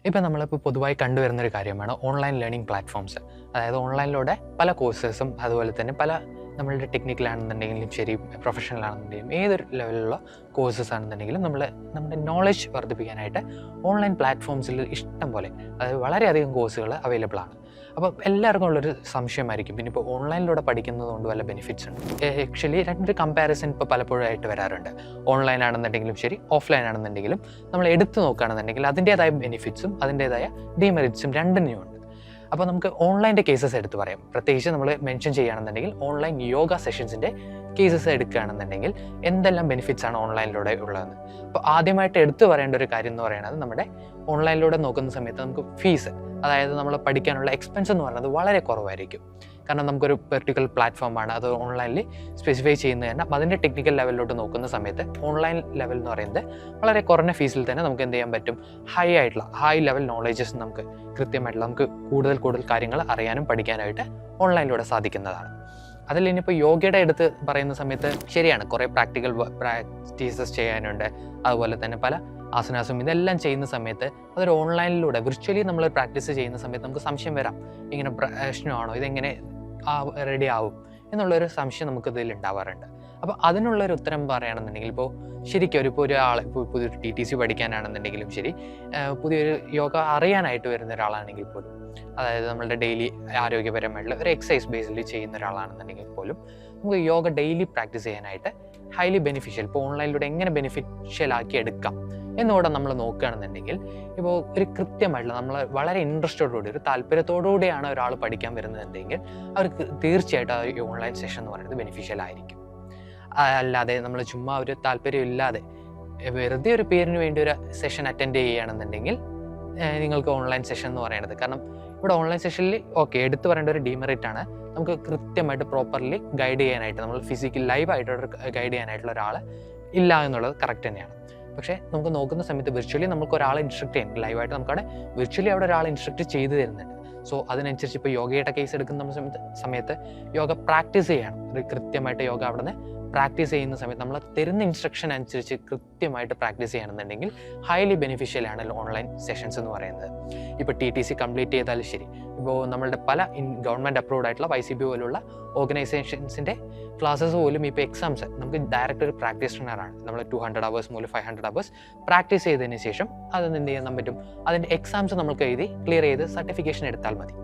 ഇപ്പോൾ നമ്മളിപ്പോൾ പൊതുവായി കണ്ടുവരുന്നൊരു കാര്യമാണ് ഓൺലൈൻ ലേണിംഗ് പ്ലാറ്റ്ഫോംസ്. അതായത് ഓൺലൈനിലൂടെ പല കോഴ്സസും അതുപോലെ തന്നെ പല നമ്മളുടെ ടെക്നിക്കലാണെന്നുണ്ടെങ്കിലും ശരി, പ്രൊഫഷണൽ ആണെന്നുണ്ടെങ്കിലും ഏതൊരു ലെവലിലുള്ള കോഴ്സസ് ആണെന്നുണ്ടെങ്കിലും നമ്മുടെ നോളജ് വർദ്ധിപ്പിക്കാനായിട്ട് ഓൺലൈൻ പ്ലാറ്റ്ഫോംസിൽ ഇഷ്ടം പോലെ, അതായത് വളരെയധികം കോഴ്സുകൾ അവൈലബിൾ ആണ്. അപ്പോൾ എല്ലാവർക്കും ഉള്ളൊരു സംശയമായിരിക്കും, പിന്നെ ഇപ്പോൾ ഓൺലൈനിലൂടെ പഠിക്കുന്നത് കൊണ്ട് വല്ല ബെനിഫിറ്റ്സ് ഉണ്ട്. ആക്ച്വലി രണ്ട് കമ്പാരിസൺ ഇപ്പോൾ പലപ്പോഴായിട്ട് വരാറുണ്ട്. ഓൺലൈൻ ആണെന്നുണ്ടെങ്കിലും ശരി, ഓഫ്ലൈൻ ആണെന്നുണ്ടെങ്കിലും നമ്മൾ എടുത്തു നോക്കുകയാണെന്നുണ്ടെങ്കിൽ അതിൻ്റേതായ ബെനിഫിറ്റ്സും അതിൻ്റേതായ ഡീമെറിറ്റ്സും രണ്ടിനും ഉണ്ട്. അപ്പോൾ നമുക്ക് ഓൺലൈൻ്റെ കേസസ് എടുത്ത് പറയാം. പ്രത്യേകിച്ച് നമ്മൾ മെൻഷൻ ചെയ്യുകയാണെന്നുണ്ടെങ്കിൽ ഓൺലൈൻ യോഗ സെഷൻസിൻ്റെ കേസസ് എടുക്കുകയാണെന്നുണ്ടെങ്കിൽ എന്തെല്ലാം ബെനിഫിറ്റ്സ് ആണ് ഓൺലൈനിലൂടെ ഉള്ളതെന്ന്. അപ്പോൾ ആദ്യമായിട്ട് എടുത്തു പറയേണ്ട ഒരു കാര്യം എന്ന് പറയുന്നത്, നമ്മുടെ ഓൺലൈനിലൂടെ നോക്കുന്ന സമയത്ത് നമുക്ക് ഫീസ്, അതായത് നമ്മൾ പഠിക്കാനുള്ള എക്സ്പെൻസ് എന്ന് പറയുന്നത് വളരെ കുറവായിരിക്കും. കാരണം നമുക്കൊരു പെർട്ടിക്കുലർ പ്ലാറ്റ്ഫോമാണ് അത് ഓൺലൈനിൽ സ്പെസിഫൈ ചെയ്യുന്നത് തന്നെ. അപ്പോൾ അതിൻ്റെ ടെക്നിക്കൽ ലെവലിലോട്ട് നോക്കുന്ന സമയത്ത് ഓൺലൈൻ ലെവൽ എന്ന് പറയുന്നത് വളരെ കുറഞ്ഞ ഫീസിൽ തന്നെ നമുക്ക് എന്ത് ചെയ്യാൻ പറ്റും, ഹൈ ലെവൽ നോളേജസ് നമുക്ക് കൃത്യമായിട്ടുള്ള നമുക്ക് കൂടുതൽ കാര്യങ്ങൾ അറിയാനും പഠിക്കാനായിട്ട് ഓൺലൈനിലൂടെ സാധിക്കുന്നതാണ്. അതിൽ ഇനിയിപ്പോൾ യോഗയുടെ അടുത്ത് പറയുന്ന സമയത്ത് ശരിയാണ്, കുറേ പ്രാക്ടീസസ് ചെയ്യാനുണ്ട്. അതുപോലെ തന്നെ പല ആസനാസും ഇതെല്ലാം ചെയ്യുന്ന സമയത്ത് അതൊരു ഓൺലൈനിലൂടെ വിർച്വലി നമ്മൾ പ്രാക്ടീസ് ചെയ്യുന്ന സമയത്ത് നമുക്ക് സംശയം വരാം, ഇങ്ങനെ പ്രശ്നമാണോ, ഇതെങ്ങനെ റെഡി ആവും എന്നുള്ളൊരു സംശയം നമുക്ക് ഇതിൽ ഉണ്ടാവാറുണ്ട്. അപ്പോൾ അതിനുള്ളൊരു ഉത്തരം പറയുകയാണെന്നുണ്ടെങ്കിൽ, ഇപ്പോൾ ശരിക്കും ഒരാൾ പുതിയൊരു TTC പഠിക്കാനാണെന്നുണ്ടെങ്കിലും ശരി, പുതിയൊരു യോഗ അറിയാനായിട്ട് വരുന്ന ഒരാളാണെങ്കിൽ പോലും, അതായത് നമ്മളുടെ ഡെയിലി ആരോഗ്യപരമായിട്ടുള്ള ഒരു എക്സസൈസ് ബേസിൽ ചെയ്യുന്ന ഒരാളാണെന്നുണ്ടെങ്കിൽ പോലും നമുക്ക് യോഗ ഡെയിലി പ്രാക്ടീസ് ചെയ്യാനായിട്ട് ഹൈലി ബെനിഫിഷ്യൽ, ഇപ്പോൾ ഓൺലൈനിലൂടെ എങ്ങനെ ബെനിഫിഷ്യൽ ആക്കി എടുക്കാം എന്നൂടെ നമ്മൾ നോക്കുകയാണെന്നുണ്ടെങ്കിൽ, ഇപ്പോൾ ഒരു കൃത്യമായിട്ടുള്ള നമ്മൾ വളരെ ഇൻട്രസ്റ്റോടുകൂടി ഒരു താല്പര്യത്തോടുകൂടിയാണ് ഒരാൾ പഠിക്കാൻ വരുന്നതെങ്കിൽ അവർക്ക് തീർച്ചയായിട്ടും ആ ഓൺലൈൻ സെഷൻ എന്ന് പറയുന്നത് ബെനിഫിഷ്യൽ ആയിരിക്കും. അല്ലാതെ നമ്മൾ ചുമ്മാ ഒരു താല്പര്യം ഇല്ലാതെ വെറുതെ ഒരു പേരിന് വേണ്ടി ഒരു സെഷൻ അറ്റൻഡ് ചെയ്യുകയാണെന്നുണ്ടെങ്കിൽ നിങ്ങൾക്ക് ഓൺലൈൻ സെഷൻ എന്ന് പറയുന്നത്, കാരണം ഇവിടെ ഓൺലൈൻ സെഷനിൽ എടുത്തു പറയേണ്ട ഒരു ഡീമെറിറ്റ് ആണ്, നമുക്ക് കൃത്യമായിട്ട് പ്രോപ്പർലി ഗൈഡ് ചെയ്യാനായിട്ട്, നമ്മൾ ഫിസിക്കൽ ലൈവായിട്ട് ഗൈഡ് ചെയ്യാനായിട്ടുള്ള ഒരാൾ ഇല്ല എന്നുള്ളത് കറക്റ്റ് തന്നെയാണ്. പക്ഷേ നമുക്ക് നോക്കുന്ന സമയത്ത് വിർച്വലി നമുക്ക് ഒരാളെ ഇൻസ്ട്രക്ട് ചെയ്യാൻ ലൈവായിട്ട് നമുക്കവിടെ വിർച്വലി അവിടെ ഒരാളെ ഇൻസ്ട്രക്ട് ചെയ്തു തരുന്നുണ്ട്. സോ അതിനനുസരിച്ച് ഇപ്പോൾ യോഗയുടെ കേസ് എടുക്കുന്ന സമയത്ത് യോഗ പ്രാക്ടീസ് ചെയ്യണം. കൃത്യമായിട്ട് യോഗ അവിടെ നിന്ന് പ്രാക്ടീസ് ചെയ്യുന്ന സമയത്ത് നമ്മൾ തരുന്ന ഇൻസ്ട്രക്ഷൻ അനുസരിച്ച് കൃത്യമായിട്ട് പ്രാക്ടീസ് ചെയ്യണമെന്നുണ്ടെങ്കിൽ ഹൈലി ബെനിഫിഷ്യലാണ് ഓൺലൈൻ സെഷൻസ് എന്ന് പറയുന്നത്. ഇപ്പോൾ TTC കംപ്ലീറ്റ് ചെയ്താലും ശരി, ഇപ്പോൾ നമ്മളുടെ പല ഗവൺമെൻറ് അപ്രൂവ്ഡ് ആയിട്ടുള്ള YCB പോലുള്ള ഓർഗനൈസേഷൻസിൻ്റെ ക്ലാസ്സസ് പോലും ഇപ്പോൾ എക്സാംസ് നമുക്ക് ഡയറക്റ്റ് ഒരു പ്രാക്ടീഷണറാണ്, നമ്മൾ 200 hours മുതൽ 500 hours പ്രാക്ടീസ് ചെയ്തതിന് ശേഷം അതൊന്ന് എന്ത് ചെയ്യാൻ പറ്റും, അതിൻ്റെ എക്സാംസ് നമുക്ക് എഴുതി ക്ലിയർ ചെയ്ത് സർട്ടിഫിക്കേഷൻ എടുത്താൽ മതി.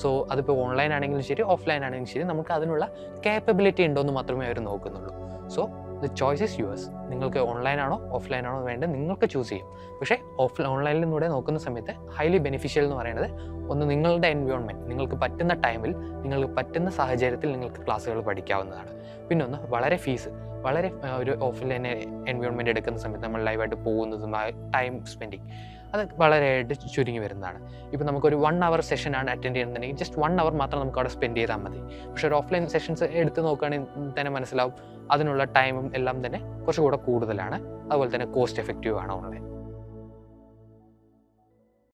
സോ അതിപ്പോൾ ഓൺലൈൻ ആണെങ്കിലും ശരി, ഓഫ്ലൈൻ ആണെങ്കിലും ശരി, നമുക്ക് അതിനുള്ള കേപ്പബിലിറ്റി ഉണ്ടോ എന്ന് മാത്രമേ അവർ നോക്കുന്നുള്ളൂ. So the choice is yours. നിങ്ങൾക്ക് ഓൺലൈൻ ആണോ ഓഫ്ലൈൻ ആണോ വേണ്ടത് നിങ്ങൾക്ക് ചൂസ് ചെയ്യും. പക്ഷേ ഓൺലൈനിൽ നിന്നൂടെ നോക്കുന്ന സമയത്ത് ഹൈലി ബെനിഫിഷ്യൽ എന്ന് പറയുന്നത്, ഒന്ന് നിങ്ങളുടെ എൻവയോൺമെൻറ്റ്, നിങ്ങൾക്ക് പറ്റുന്ന ടൈമിൽ നിങ്ങൾക്ക് പറ്റുന്ന സാഹചര്യത്തിൽ നിങ്ങൾക്ക് ക്ലാസ്സുകൾ പഠിക്കാവുന്നതാണ്. പിന്നെ ഒന്ന് വളരെ ഒരു ഓഫ്ലൈൻ എൻവയോൺമെൻറ്റ് എടുക്കുന്ന സമയത്ത് നമ്മൾ ലൈവായിട്ട് പോകുന്നതും ടൈം സ്പെൻഡിങ് അത് വളരെയായിട്ട് ചുരുങ്ങി വരുന്നതാണ്. ഇപ്പോൾ നമുക്കൊരു 1 hour സെഷനാണ് അറ്റൻഡ് ചെയ്യുന്നുണ്ടെങ്കിൽ ജസ്റ്റ് 1 hour മാത്രം നമുക്ക് അവിടെ സ്പെൻഡ് ചെയ്താൽ മതി. പക്ഷേ ഒരു ഓഫ്ലൈൻ സെഷൻസ് എടുത്ത് നോക്കുകയാണെങ്കിൽ തന്നെ മനസ്സിലാവും അതിനുള്ള ടൈമും എല്ലാം തന്നെ കുറച്ചുകൂടെ കൂടുതലാണ്. അതുപോലെ തന്നെ കോസ്റ്റ് എഫക്റ്റീവ് ആണ് ഓൺലൈൻ.